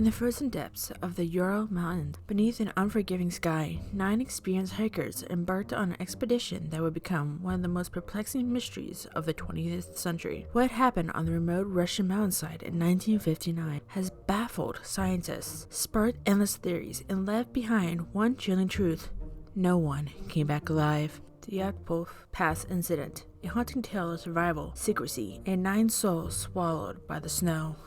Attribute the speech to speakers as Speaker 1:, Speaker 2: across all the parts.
Speaker 1: In the frozen depths of the Ural Mountains, beneath an unforgiving sky, 9 experienced hikers embarked on an expedition that would become one of the most perplexing mysteries of the 20th century. What happened on the remote Russian mountainside in 1959 has baffled scientists, sparked endless theories, and left behind one chilling truth: no one came back alive. The Dyatlov Pass Incident, a haunting tale of survival, secrecy, and 9 souls swallowed by the snow.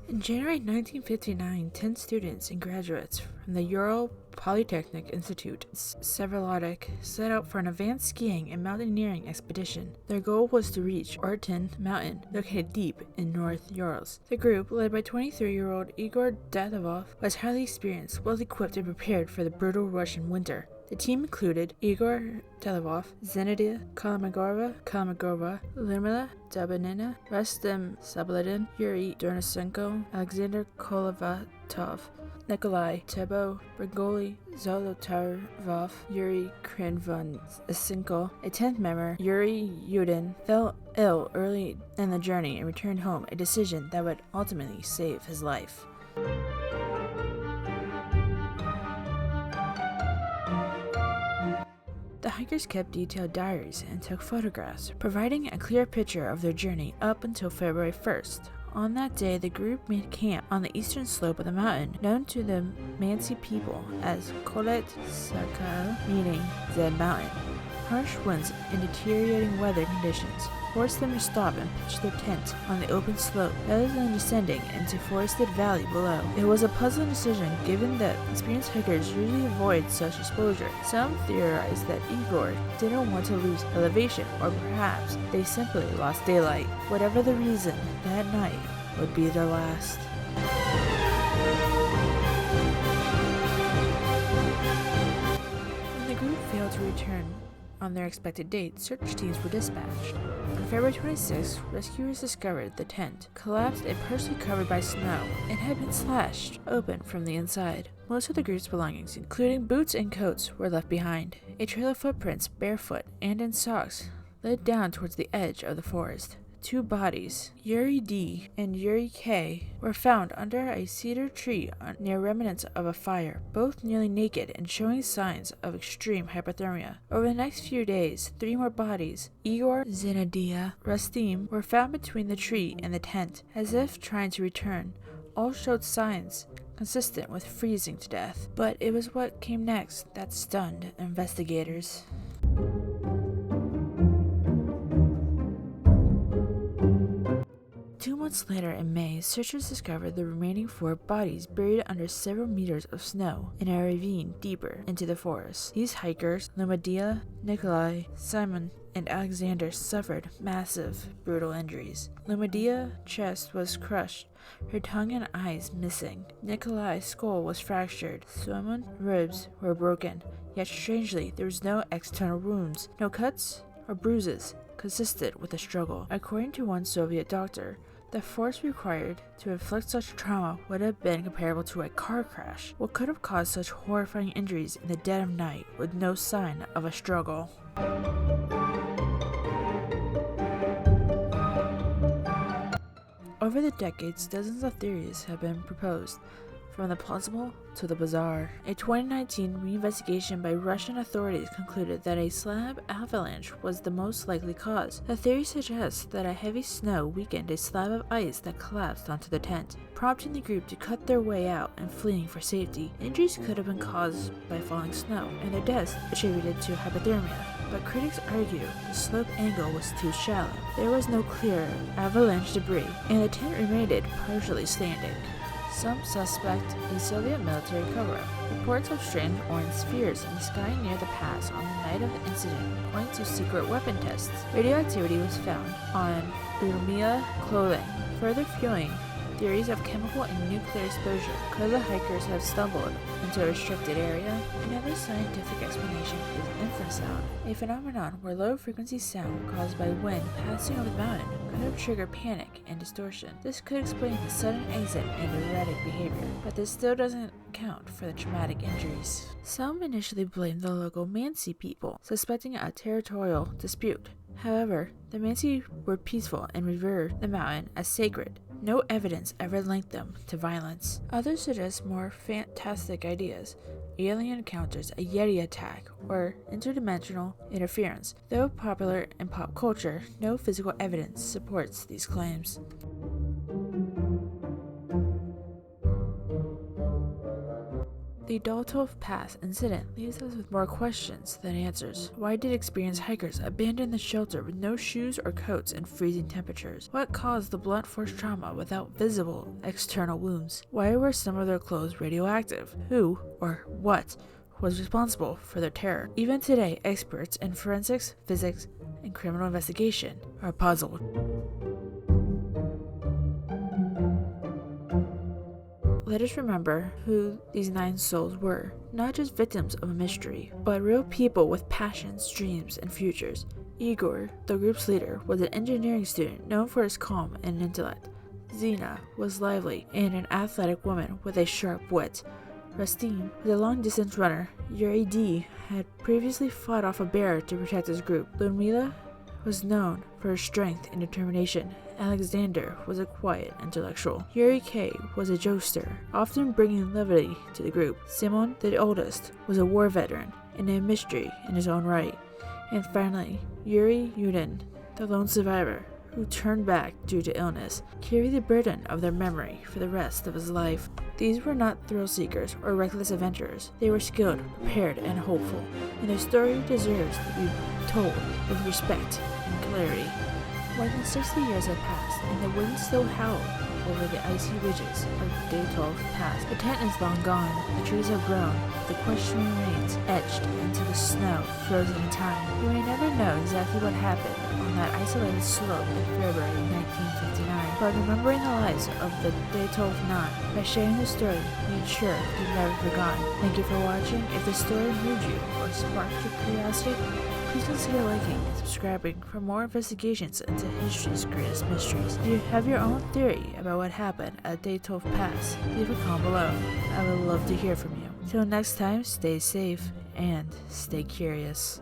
Speaker 1: In January 1959, 10 students and graduates from the Ural Polytechnic Institute, Severlotic, set out for an advanced skiing and mountaineering expedition. Their goal was to reach Orton Mountain, located deep in North Urals. The group, led by 23-year-old Igor Dyatlov, was highly experienced, well-equipped, and prepared for the brutal Russian winter. The team included Igor Dyatlov, Zinaida Kolmogorova, Lyudmila Dubanina, Rustem Sabaladin, Yuri Dernasenko, Alexander Kolovatov, Nikolai Tebo, Brigoli Zolotarov, Yuri Krenvon-Asenko. A 10th member, Yuri Yudin, fell ill early in the journey and returned home, a decision that would ultimately save his life. The hikers kept detailed diaries and took photographs, providing a clear picture of their journey up until February 1st. On that day, the group made camp on the eastern slope of the mountain, known to the Mansi people as Kolet Sakal, meaning Dead Mountain. Harsh winds and deteriorating weather conditions forced them to stop and pitch their tent on the open slope rather than descending into forested valley below. It was a puzzling decision given that experienced hikers usually avoid such exposure. Some theorized that Igor didn't want to lose elevation, or perhaps they simply lost daylight. Whatever the reason, that night would be their last. When the group failed to return on their expected date, search teams were dispatched. On February 26, rescuers discovered the tent collapsed and partially covered by snow and had been slashed open from the inside. Most of the group's belongings, including boots and coats, were left behind. A trail of footprints, barefoot and in socks, led down towards the edge of the forest. 2 bodies, Yuri D. and Yuri K., were found under a cedar tree near remnants of a fire, both nearly naked and showing signs of extreme hypothermia. Over the next few days, 3 more bodies, Igor, Zinaida, Rustem, were found between the tree and the tent, as if trying to return. All showed signs consistent with freezing to death, but it was what came next that stunned investigators. 2 months later, in May, searchers discovered the remaining 4 bodies buried under several meters of snow in a ravine deeper into the forest. These hikers, Lyudmila, Nikolai, Simon, and Alexander, suffered massive, brutal injuries. Lyudmila's chest was crushed, her tongue and eyes missing. Nikolai's skull was fractured. Simon's ribs were broken, yet strangely, there was no external wounds, no cuts or bruises consistent with the struggle. According to one Soviet doctor, the force required to inflict such trauma would have been comparable to a car crash. What could have caused such horrifying injuries in the dead of night with no sign of a struggle? Over the decades, dozens of theories have been proposed, from the plausible to the bizarre. A 2019 reinvestigation by Russian authorities concluded that a slab avalanche was the most likely cause. The theory suggests that a heavy snow weakened a slab of ice that collapsed onto the tent, prompting the group to cut their way out and fleeing for safety. Injuries could have been caused by falling snow, and their deaths attributed to hypothermia. But critics argue the slope angle was too shallow. There was no clear avalanche debris, and the tent remained partially standing. Some suspect a Soviet military cover-up. Reports of strange orange spheres in the sky near the pass on the night of the incident point to secret weapon tests. Radioactivity was found on Lyudmila clothing, further fueling theories of chemical and nuclear exposure. Could the hikers have stumbled into a restricted area? Another scientific explanation is infrasound. sound, a phenomenon where low-frequency sound caused by wind passing over the mountain could have triggered panic and distortion. This could explain the sudden exit and erratic behavior, but this still doesn't account for the traumatic injuries. Some initially blamed the local Mansi people, suspecting a territorial dispute. However, the Mansi were peaceful and revered the mountain as sacred. No evidence ever linked them to violence. Others suggest more fantastic ideas: alien encounters, a Yeti attack, or interdimensional interference. Though popular in pop culture, no physical evidence supports these claims. The Dyatlov Pass incident leaves us with more questions than answers. Why did experienced hikers abandon the shelter with no shoes or coats in freezing temperatures? What caused the blunt force trauma without visible external wounds? Why were some of their clothes radioactive? Who, or what, was responsible for their terror? Even today, experts in forensics, physics, and criminal investigation are puzzled. Let us remember who these 9 souls were, not just victims of a mystery, but real people with passions, dreams, and futures. Igor, the group's leader, was an engineering student known for his calm and intellect. Zina was lively and an athletic woman with a sharp wit. Rastin was a long-distance runner. Yuri D had previously fought off a bear to protect his group. Ludmila was known for her strength and determination. Alexander was a quiet intellectual. Yuri K was a jokester, often bringing levity to the group. Simon, the oldest, was a war veteran and a mystery in his own right. And finally, Yuri Yudin, the lone survivor, who turned back due to illness, carried the burden of their memory for the rest of his life. These were not thrill-seekers or reckless adventurers. They were skilled, prepared, and hopeful, and their story deserves to be told with respect and clarity. More than 60 years have passed, and the wind still howled over the icy ridges of Dyatlov Pass. The tent is long gone, the trees have grown, the question remains, etched into the snow, frozen in time. We may never know exactly what happened on that isolated slope in February 1959, but remembering the lives of the Dyatlov 9 by sharing the story, we ensure you've never forgotten. Thank you for watching. If the story moved you or sparked your curiosity, please consider liking and subscribing for more investigations into history's greatest mysteries. If you have your own theory about what happened at Dyatlov Pass, leave a comment below. I would love to hear from you. Till next time, stay safe and stay curious.